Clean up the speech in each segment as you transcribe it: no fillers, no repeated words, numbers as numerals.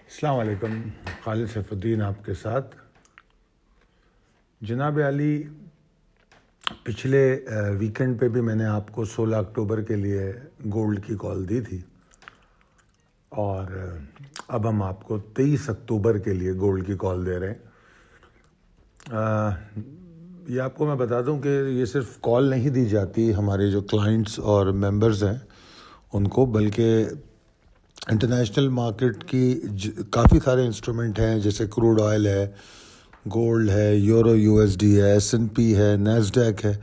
السلام علیکم. خالد سیف الدین آپ کے ساتھ. جناب علی، پچھلے ویکنڈ پہ بھی میں نے آپ کو 16 اکتوبر کے لیے گولڈ کی کال دی تھی، اور اب ہم آپ کو 23 اکتوبر کے لیے گولڈ کی کال دے رہے ہیں. یہ آپ کو میں بتا دوں کہ یہ صرف کال نہیں دی جاتی ہمارے جو کلائنٹس اور ممبرز ہیں ان کو، بلکہ انٹرنیشنل مارکیٹ کی کافی سارے انسٹرومنٹ ہیں، جیسے کروڈ آئل ہے، گولڈ ہے، یورو USD ہے، S&P ہے، نیسڈیک ہے.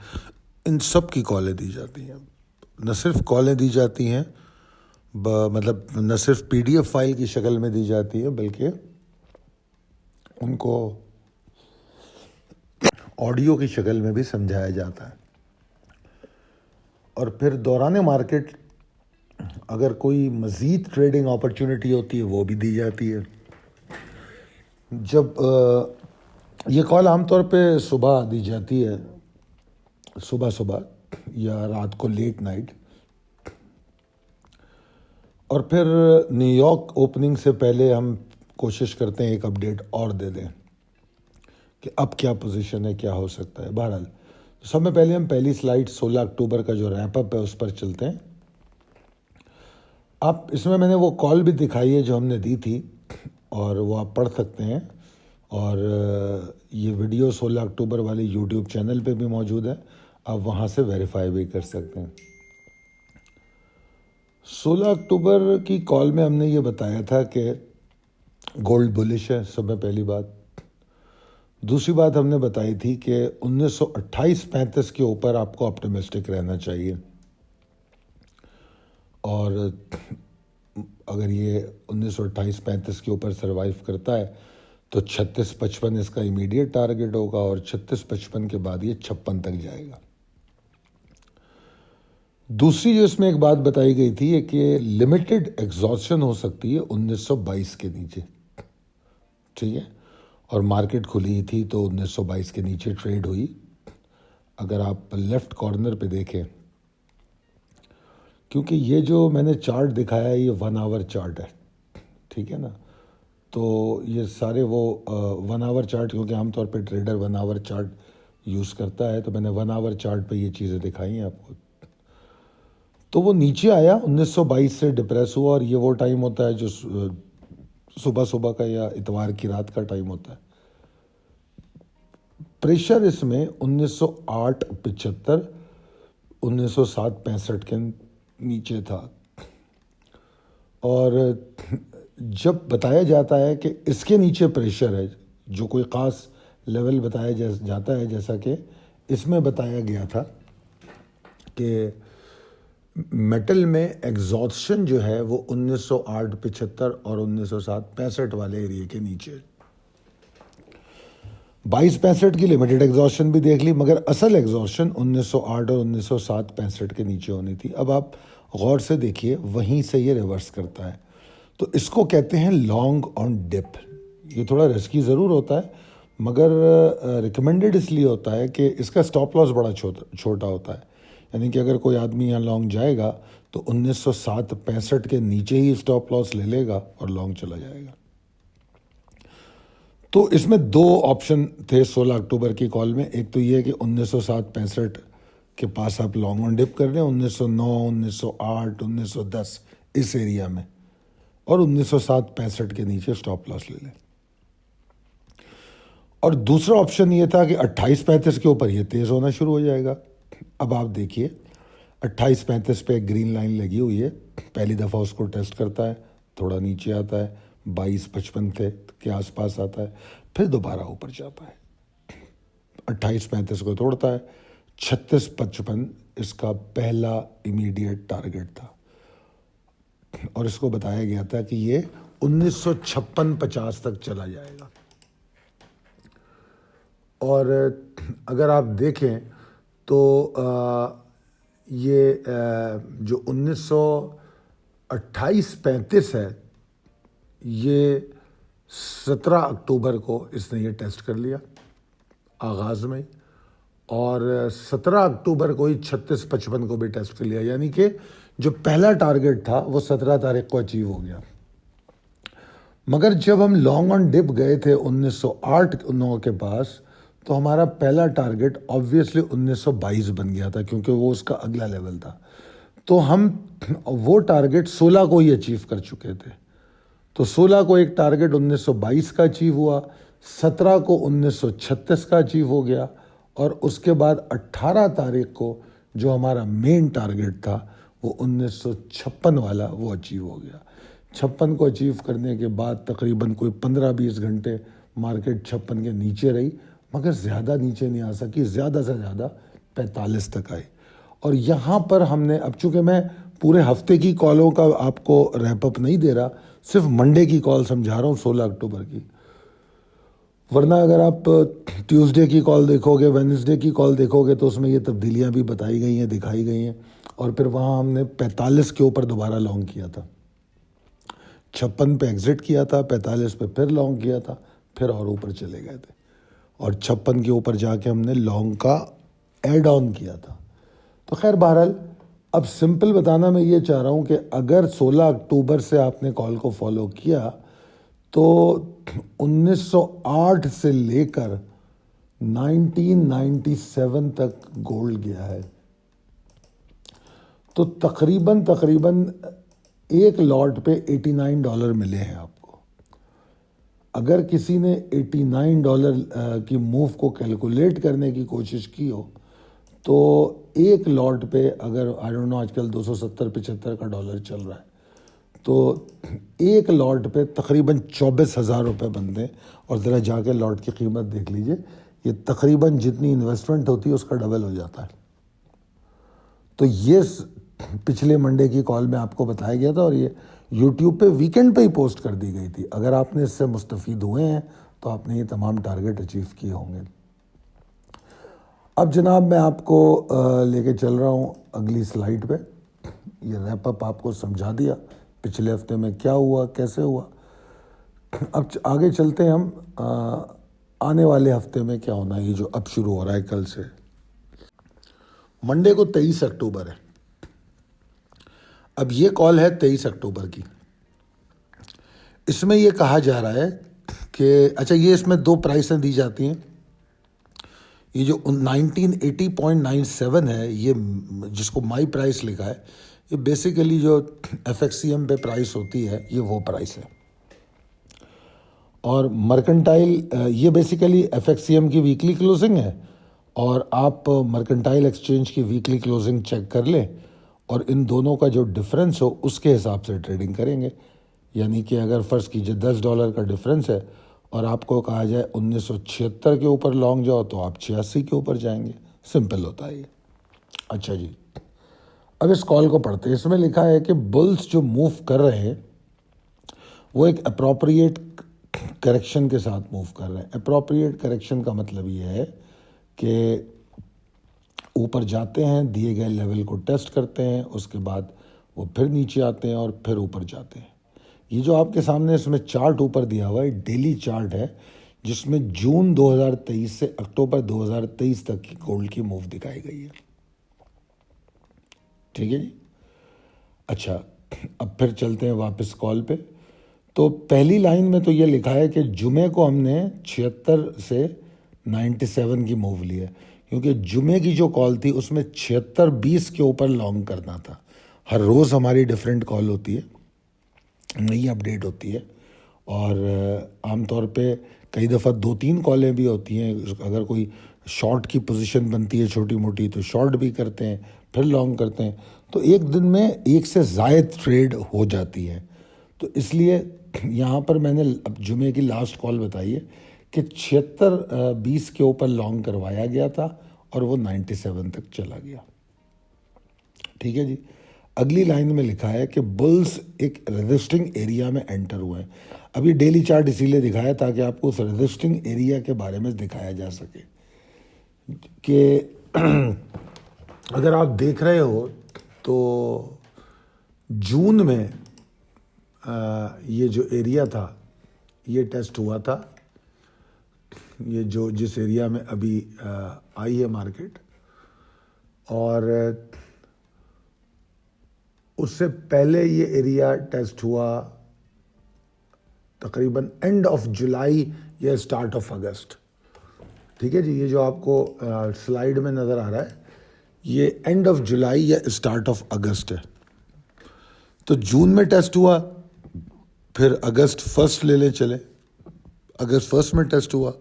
ان سب کی کالیں دی جاتی ہیں. نہ صرف کالیں دی جاتی ہیں، مطلب نہ صرف PDF فائل کی شکل میں دی جاتی ہے، بلکہ ان کو آڈیو کی شکل میں بھی سمجھایا جاتا ہے. اور پھر دوران مارکیٹ اگر کوئی مزید ٹریڈنگ اپرچونٹی ہوتی ہے وہ بھی دی جاتی ہے. جب یہ کال عام طور پہ صبح دی جاتی ہے، صبح یا رات کو لیٹ نائٹ، اور پھر نیو یارک اوپننگ سے پہلے ہم کوشش کرتے ہیں ایک اپڈیٹ اور دے دیں کہ اب کیا پوزیشن ہے، کیا ہو سکتا ہے. بہرحال سب میں پہلے ہم پہلی سلائیڈ 16 اکتوبر کا جو ریپ اپ ہے اس پر چلتے ہیں. آپ اس میں نے وہ کال بھی دکھائی ہے جو ہم نے دی تھی، اور وہ آپ پڑھ سکتے ہیں. اور یہ ویڈیو 16 اکتوبر والے YouTube چینل پہ بھی موجود ہے، آپ وہاں سے ویریفائی بھی کر سکتے ہیں. 16 اکتوبر کی کال میں ہم نے یہ بتایا تھا کہ گولڈ بلش ہے، سب میں پہلی بات. دوسری بات ہم نے بتائی تھی کہ 1928-35 کے اوپر آپ کو آپٹیمسٹک رہنا چاہیے، اور اگر یہ 1928-35 کے اوپر سروائیو کرتا ہے تو 36-55 اس کا امیڈیٹ ٹارگٹ ہوگا، اور 36-55 کے بعد یہ 56 تک جائے گا. دوسری جو اس میں ایک بات بتائی گئی تھی کہ لمیٹڈ ایگزاسشن ہو سکتی ہے 1922 کے نیچے، ٹھیک ہے. اور مارکیٹ کھلی تھی تو 1922 کے نیچے ٹریڈ ہوئی. اگر آپ لیفٹ کارنر پہ دیکھیں، کیونکہ یہ جو میں نے چارٹ دکھایا ہے یہ 1 آور چارٹ ہے، ٹھیک ہے نا. تو یہ سارے وہ 1 آور چارٹ، کیونکہ عام طور پہ ٹریڈر 1 آور چارٹ یوز کرتا ہے، تو میں نے 1 آور چارٹ پہ یہ چیزیں دکھائی ہیں آپ کو. تو وہ نیچے آیا 1922 سے ڈپریس ہوا، اور یہ وہ ٹائم ہوتا ہے جو صبح کا یا اتوار کی رات کا ٹائم ہوتا ہے. پریشر اس میں 1908-75 1907-65 کے نیچے تھا. اور جب بتایا جاتا ہے کہ اس کے نیچے پریشر ہے، جو کوئی خاص لیول بتایا جاتا ہے، جیسا کہ اس میں بتایا گیا تھا کہ میٹل میں ایگزاسشن جو ہے وہ 1908-75 اور 1907-65 والے ایریے کے نیچے. 22-65 کی لمیٹڈ ایگزاسشن بھی دیکھ لی، مگر اصل ایگزاسشن 1908 اور 1907-65 کے نیچے ہونی تھی. اب آپ غور سے دیکھیے، وہیں سے یہ ریورس کرتا ہے. تو اس کو کہتے ہیں لانگ آن ڈپ. یہ تھوڑا رسکی ضرور ہوتا ہے، مگر ریکمینڈڈ اس لیے ہوتا ہے کہ اس کا سٹاپ لاس بڑا چھوٹا ہوتا ہے. یعنی کہ اگر کوئی آدمی یہاں لانگ جائے گا تو 1907-65 کے نیچے ہی سٹاپ لاس لے لے گا اور لانگ چلا جائے گا. تو اس میں 2 آپشن تھے 16 اکتوبر کی کال میں. ایک تو یہ کہ 1907-65 کے پاس آپ لانگ آن ڈپ کر لیں، 1909 1908 1910 اس ایریا میں، اور 1907-65 کے نیچے سٹاپ لاس لے لیں. اور دوسرا آپشن یہ تھا کہ 28-35 کے اوپر یہ تیز ہونا شروع ہو جائے گا. اب آپ دیکھیے 28-35 پہ ایک گرین لائن لگی ہوئی ہے، پہلی دفعہ اس کو ٹیسٹ کرتا ہے، تھوڑا نیچے آتا ہے، 22-55 کے آس پاس آتا ہے، پھر دوبارہ اوپر جاتا ہے. 28-35 کو توڑتا ہے. 36-55 اس کا پہلا امیڈیٹ ٹارگٹ تھا، اور اس کو بتایا گیا تھا کہ یہ 1956-50 تک چلا جائے گا. اور اگر آپ دیکھیں تو یہ جو 1928-35 ہے، یہ 17 اکتوبر کو اس نے یہ ٹیسٹ کر لیا آغاز میں، اور 17 اکتوبر کو ہی 36-55 کو بھی ٹیسٹ کر لیا. یعنی کہ جو پہلا ٹارگٹ تھا وہ 17 تاریخ کو اچیو ہو گیا. مگر جب ہم لانگ آن ڈپ گئے تھے 1908-9 کے پاس تو ہمارا پہلا ٹارگٹ آبویسلی 1922 بن گیا تھا کیونکہ وہ اس کا اگلا لیول تھا. تو ہم وہ ٹارگٹ 16 کو ہی اچیو کر چکے تھے. تو 16 کو ایک ٹارگٹ 1922 کا اچیو ہوا, 17 کو 1936 کا اچیو ہو گیا, اور اس کے بعد 18 تاریخ کو جو ہمارا مین ٹارگٹ تھا وہ 1956 والا وہ اچیو ہو گیا. 56 کو اچیو کرنے کے بعد تقریباً کوئی 15-20 گھنٹے مارکیٹ 56 کے نیچے رہی, مگر زیادہ نیچے نہیں آ سکی, زیادہ سے زیادہ 45 تک آئی. اور یہاں پر ہم نے, اب چونکہ میں پورے ہفتے کی کالوں کا آپ کو ریپ اپ نہیں دے رہا, صرف منڈے کی کال سمجھا رہا ہوں 16 اکتوبر کی, ورنہ اگر آپ ٹیوزڈے کی کال دیکھو گے, وینسڈے کی کال دیکھو گے تو اس میں یہ تبدیلیاں بھی بتائی گئی ہیں, دکھائی گئی ہیں. اور پھر وہاں ہم نے 45 کے اوپر دوبارہ لانگ کیا تھا, 56 پہ ایگزٹ کیا تھا, 45 پہ پھر لانگ کیا تھا, پھر اور اوپر چلے گئے تھے, اور 56 کے اوپر جا کے ہم نے لانگ کا ایڈ آن کیا تھا. تو خیر بہرحال اب سمپل بتانا میں یہ چاہ رہا ہوں کہ اگر 16 اکتوبر سے آپ نے کال کو فالو کیا تو 1908 سے لے کر 1997 تک گولڈ گیا ہے. تو تقریباً ایک لاٹ پہ $89 ملے ہیں آپ کو. اگر کسی نے $89 کی موو کو کیلکولیٹ کرنے کی کوشش کی ہو تو ایک لاٹ پہ, اگر آئی ڈونٹ نو آج کل 270-75 کا ڈالر چل رہا ہے, تو ایک لاٹ پہ تقریباً 24,000 روپے بنتے ہیں. اور ذرا جا کے لاٹ کی قیمت دیکھ لیجئے, یہ تقریباً جتنی انویسٹمنٹ ہوتی ہے اس کا ڈبل ہو جاتا ہے. تو یہ پچھلے منڈے کی کال میں آپ کو بتایا گیا تھا, اور یہ یوٹیوب پہ ویکنڈ پہ ہی پوسٹ کر دی گئی تھی. اگر آپ نے اس سے مستفید ہوئے ہیں تو آپ نے یہ تمام ٹارگٹ اچیو کیے ہوں گے. اب جناب میں آپ کو لے کے چل رہا ہوں اگلی سلائیڈ پہ. یہ ریپ اپ آپ کو سمجھا دیا پچھلے ہفتے میں کیا ہوا, کیسے ہوا. اب آگے چلتے ہیں ہم آنے والے ہفتے میں کیا ہونا ہے, یہ جو اب شروع ہو رہا ہے کل سے. منڈے کو 23 اکتوبر ہے. اب یہ کال ہے 23 اکتوبر کی. اس میں یہ کہا جا رہا ہے کہ اچھا, یہ اس میں 2 پرائسیں دی جاتی ہیں. یہ جو 1980.97 ہے, یہ جس کو مائی پرائس لکھا ہے, یہ بیسیکلی جو FXCM پہ پرائس ہوتی ہے یہ وہ پرائس ہے. اور مرکنٹائل, یہ بیسیکلی FXCM کی ویکلی کلوزنگ ہے, اور آپ مرکنٹائل ایکسچینج کی ویکلی کلوزنگ چیک کر لیں, اور ان دونوں کا جو ڈفرینس ہو اس کے حساب سے ٹریڈنگ کریں گے. یعنی کہ اگر فرض کیجئے $10 کا ڈفرینس ہے اور آپ کو کہا جائے 1976 کے اوپر لانگ جاؤ تو آپ 86 کے اوپر جائیں گے. سمپل ہوتا ہے یہ. اچھا جی, اب اس کال کو پڑھتے ہیں. اس میں لکھا ہے کہ بلز جو موو کر رہے ہیں وہ ایک اپروپریٹ کریکشن کے ساتھ موو کر رہے ہیں. اپروپریٹ کریکشن کا مطلب یہ ہے کہ اوپر جاتے ہیں, دیے گئے لیول کو ٹیسٹ کرتے ہیں, اس کے بعد وہ پھر نیچے آتے ہیں اور پھر اوپر جاتے ہیں. یہ جو آپ کے سامنے اس میں چارٹ اوپر دیا ہوا ہے, ڈیلی چارٹ ہے جس میں جون 2023 سے اکتوبر 2023 تک کی گولڈ کی موو دکھائی گئی ہے. ٹھیک ہے جی. اچھا, اب پھر چلتے ہیں واپس کال پہ. تو پہلی لائن میں تو یہ لکھا ہے کہ جمعے کو ہم نے 76 سے 97 کی موو لی ہے, کیونکہ جمعے کی جو کال تھی اس میں 76-20 کے اوپر لانگ کرنا تھا. ہر روز ہماری ڈیفرنٹ کال ہوتی ہے, نئی اپڈیٹ ہوتی ہے, اور عام طور پہ کئی دفعہ 2-3 کالیں بھی ہوتی ہیں. اگر کوئی شارٹ کی پوزیشن بنتی ہے چھوٹی موٹی تو شارٹ بھی کرتے ہیں, پھر لانگ کرتے ہیں. تو ایک دن میں ایک سے زائد ٹریڈ ہو جاتی ہے. تو اس لیے یہاں پر میں نے اب جمعے کی لاسٹ کال بتائی ہے کہ 76-20 کے اوپر لانگ کروایا گیا تھا اور وہ 97 تک چلا گیا. ٹھیک ہے جی. اگلی لائن میں لکھا ہے کہ بلز ایک ریزسٹنگ ایریا میں انٹر ہوئے ہیں. ابھی ڈیلی چارٹ اسی لیے دکھایا تاکہ آپ کو اس ریزسٹنگ ایریا کے بارے میں دکھایا جا سکے کہ اگر آپ دیکھ رہے ہو تو جون میں یہ جو ایریا تھا یہ ٹیسٹ ہوا تھا, یہ جو جس ایریا میں ابھی آئی ہے مارکیٹ, اور اس سے پہلے یہ ایریا ٹیسٹ ہوا تقریباً اینڈ آف جولائی یا اسٹارٹ آف اگست. ٹھیک ہے جی, یہ جو آپ کو سلائیڈ میں نظر آ رہا ہے یہ اینڈ آف جولائی یا اسٹارٹ آف اگست ہے. تو جون میں ٹیسٹ ہوا, پھر اگست فرسٹ لے لیں چلے, اگست فرسٹ میں ٹیسٹ ہوا,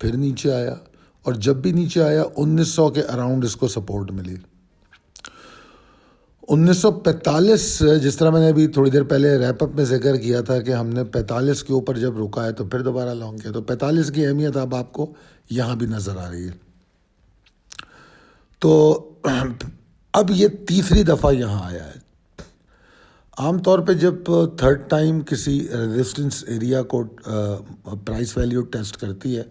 پھر نیچے آیا, اور جب بھی نیچے آیا 1900 کے اراؤنڈ اس کو سپورٹ ملی. 1945, جس طرح میں نے ابھی تھوڑی دیر پہلے ریپ اپ میں ذکر کیا تھا کہ ہم نے 45 کے اوپر جب رکا ہے تو پھر دوبارہ لانگ کیا, تو 45 کی اہمیت اب آپ کو یہاں بھی نظر آ رہی ہے. تو اب یہ تیسری دفعہ یہاں آیا ہے. عام طور پہ جب تھرڈ ٹائم کسی ریزسٹنس ایریا کو پرائس ویلیو ٹیسٹ کرتی ہے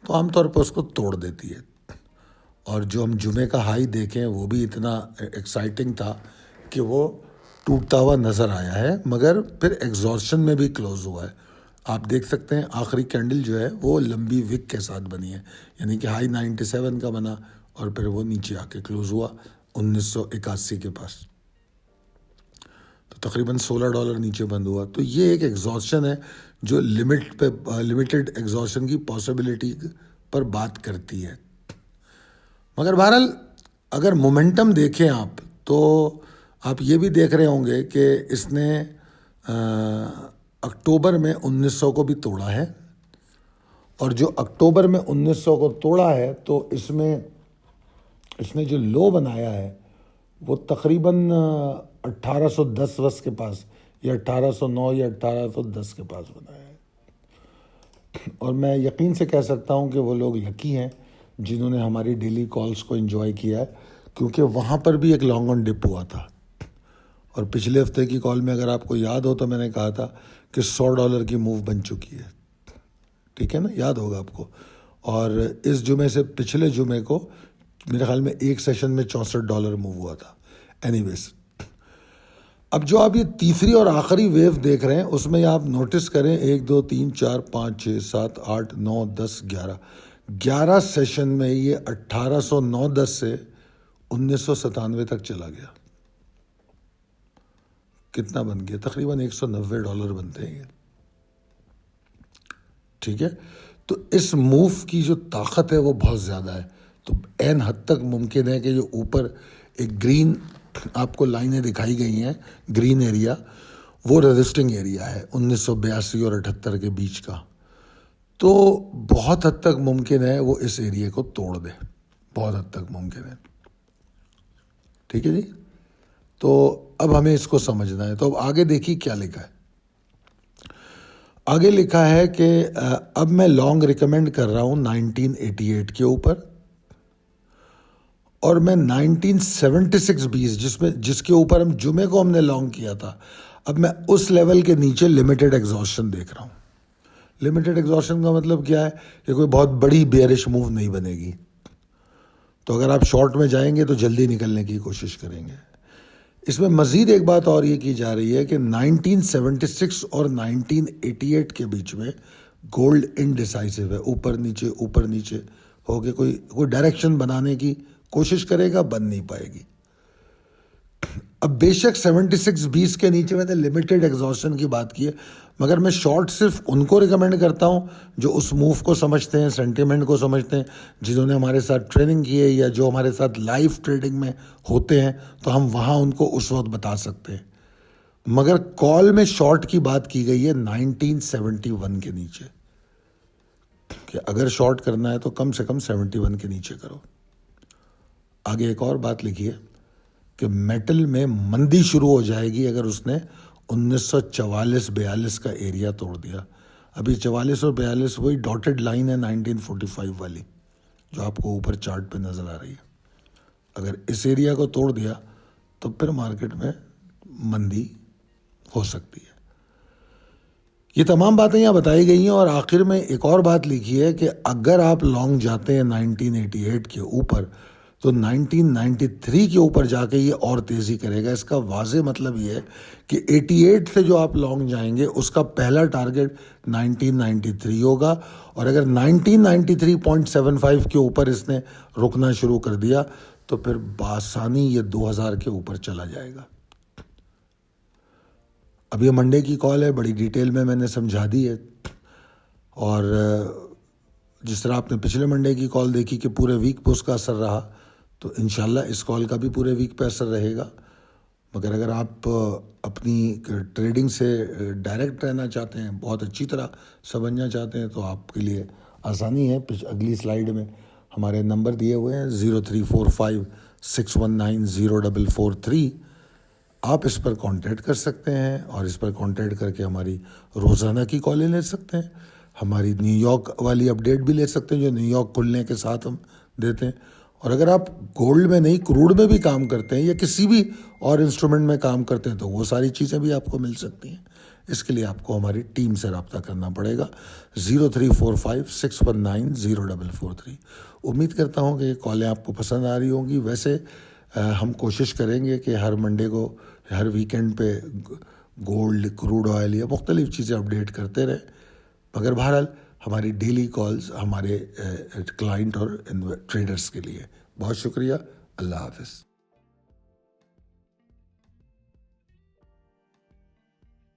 تو عام طور پہ اس کو توڑ دیتی ہے. اور جو ہم جمعے کا ہائی دیکھیں وہ بھی اتنا ایکسائٹنگ تھا کہ وہ ٹوٹتا ہوا نظر آیا ہے, مگر پھر ایگزاسشن میں بھی کلوز ہوا ہے. آپ دیکھ سکتے ہیں آخری کینڈل جو ہے وہ لمبی وک کے ساتھ بنی ہے, یعنی کہ ہائی 97 کا بنا اور پھر وہ نیچے آ کے کلوز ہوا 1981 کے پاس. تو تقریباً $16 نیچے بند ہوا. تو یہ ایک ایگزاسشن ہے جو لمیٹڈ ایگزاسشن کی پاسبلٹی پر بات کرتی ہے. مگر بہرحال اگر مومنٹم دیکھیں آپ تو آپ یہ بھی دیکھ رہے ہوں گے کہ اس نے اکتوبر میں 1900 کو بھی توڑا ہے, اور جو اکتوبر میں 1900 کو توڑا ہے تو اس نے جو لو بنایا ہے وہ تقریباً 1810 وس کے پاس یا 1809 یا 1810 کے پاس بنایا ہے. اور میں یقین سے کہہ سکتا ہوں کہ وہ لوگ لکی ہیں جنہوں نے ہماری ڈیلی کالز کو انجوائے کیا ہے, کیونکہ وہاں پر بھی ایک لانگ آن ڈپ ہوا تھا. اور پچھلے ہفتے کی کال میں اگر آپ کو یاد ہو تو میں نے کہا تھا کہ $100 کی موو بن چکی ہے. ٹھیک ہے نا, یاد ہوگا آپ کو. اور اس جمعے سے پچھلے جمعے کو میرے خیال میں ایک سیشن میں $64 موو ہوا تھا. اینی ویز, اب جو آپ یہ تیسری اور آخری ویو دیکھ رہے ہیں اس میں آپ نوٹس کریں 1 2 3 4 5 6 7 8 9 10 11 سیشن میں یہ 1809-10 سے 1997 تک چلا گیا. کتنا بن گیا؟ تقریباً $190 بنتے ہیں. ٹھیک ہے, تو اس موو کی جو طاقت ہے وہ بہت زیادہ ہے. تو عین حد تک ممکن ہے کہ جو اوپر ایک گرین آپ کو لائنیں دکھائی گئی ہیں, گرین ایریا, وہ ریزسٹنگ ایریا ہے 1982 اور 78 کے بیچ کا. تو بہت حد تک ممکن ہے وہ اس ایریے کو توڑ دے, بہت حد تک ممکن ہے. ٹھیک ہے جی, تو اب ہمیں اس کو سمجھنا ہے. تو اب آگے دیکھیے کیا لکھا ہے. آگے لکھا ہے کہ اب میں لانگ ریکمینڈ کر رہا ہوں 1988 کے اوپر, اور میں 1976-20 جس کے اوپر ہم جمعے کو ہم نے لانگ کیا تھا, اب میں اس لیول کے نیچے لمیٹڈ ایگزاسشن دیکھ رہا ہوں. لمیٹڈ ایگزاسشن کا مطلب کیا ہے کہ کوئی بہت بڑی بیئرش موو نہیں بنے گی. تو اگر آپ شارٹ میں جائیں گے تو جلدی نکلنے کی کوشش کریں گے. اس میں مزید ایک بات اور یہ کی جا رہی ہے کہ 1976 اور 1988 کے بیچ میں گولڈ انڈیسائسو ہے, اوپر نیچے ہو کے کوئی ڈائریکشن بنانے کی کوشش کرے گا, بن نہیں پائے گی. اب بے شک 76-20 کے نیچے میں نے لمیٹڈ ایگزاسشن کی بات کی ہے, مگر میں شارٹ صرف ان کو ریکمینڈ کرتا ہوں جو اس موو کو سمجھتے ہیں, سینٹیمنٹ کو سمجھتے ہیں, جنہوں نے ہمارے ساتھ ٹریننگ کی ہے یا جو ہمارے ساتھ لائیو ٹریڈنگ میں ہوتے ہیں, تو ہم وہاں ان کو اس وقت بتا سکتے ہیں. مگر کال میں شارٹ کی بات کی گئی ہے 1971 کے نیچے, کہ اگر شارٹ کرنا ہے تو کم سے کم 71 کے نیچے کرو. آگے ایک اور بات لکھی ہے کہ میٹل میں مندی شروع ہو جائے گی اگر اس نے 1944-42 کا ایریا توڑ دیا. ابھی 44 اور 42 وہی ڈاٹڈ لائن ہے 1945 والی جو آپ کو اوپر چارٹ پہ نظر آ رہی ہے. اگر اس ایریا کو توڑ دیا تو پھر مارکیٹ میں مندی ہو سکتی ہے. یہ تمام باتیں یہاں بتائی گئی ہیں, اور آخر میں ایک اور بات لکھی ہے کہ اگر آپ لانگ جاتے ہیں 1988 کے اوپر تو 1993 کے اوپر جا کے یہ اور تیزی کرے گا. اس کا واضح مطلب یہ ہے کہ 88 سے جو آپ لانگ جائیں گے اس کا پہلا ٹارگٹ 1993 ہوگا, اور اگر 1993.75 کے اوپر اس نے رکنا شروع کر دیا تو پھر بآسانی یہ 2000 کے اوپر چلا جائے گا. اب یہ منڈے کی کال ہے، بڑی ڈیٹیل میں نے سمجھا دی ہے، اور جس طرح آپ نے پچھلے منڈے کی کال دیکھی کہ پورے ویک پہ اس کا اثر رہا، تو انشاءاللہ اس کال کا بھی پورے ویک پہ اثر رہے گا. مگر اگر آپ اپنی ٹریڈنگ سے ڈائریکٹ رہنا چاہتے ہیں، بہت اچھی طرح سمجھنا چاہتے ہیں، تو آپ کے لیے آسانی ہے. اگلی سلائیڈ میں ہمارے نمبر دیے ہوئے ہیں 0345619043. آپ اس پر کانٹیکٹ کر سکتے ہیں، اور اس پر کانٹیکٹ کر کے ہماری روزانہ کی کالیں لے سکتے ہیں. ہماری نیو یارک والی اپڈیٹ بھی لے سکتے ہیں، جو نیو یارک کھلنے کے ساتھ ہم دیتے ہیں. اور اگر آپ گولڈ میں نہیں، کروڈ میں بھی کام کرتے ہیں یا کسی بھی اور انسٹرومنٹ میں کام کرتے ہیں، تو وہ ساری چیزیں بھی آپ کو مل سکتی ہیں. اس کے لیے آپ کو ہماری ٹیم سے رابطہ کرنا پڑے گا 0345619043. امید کرتا ہوں کہ یہ کالیں آپ کو پسند آ رہی ہوں گی. ویسے ہم کوشش کریں گے کہ ہر منڈے کو، ہر ویکنڈ پہ گولڈ، کروڈ آئل یا مختلف چیزیں اپڈیٹ کرتے رہیں. مگر بہرحال ہماری ڈیلی کالز ہمارے کلائنٹ اور ٹریڈرز کے لیے. بہت شکریہ. اللہ حافظ.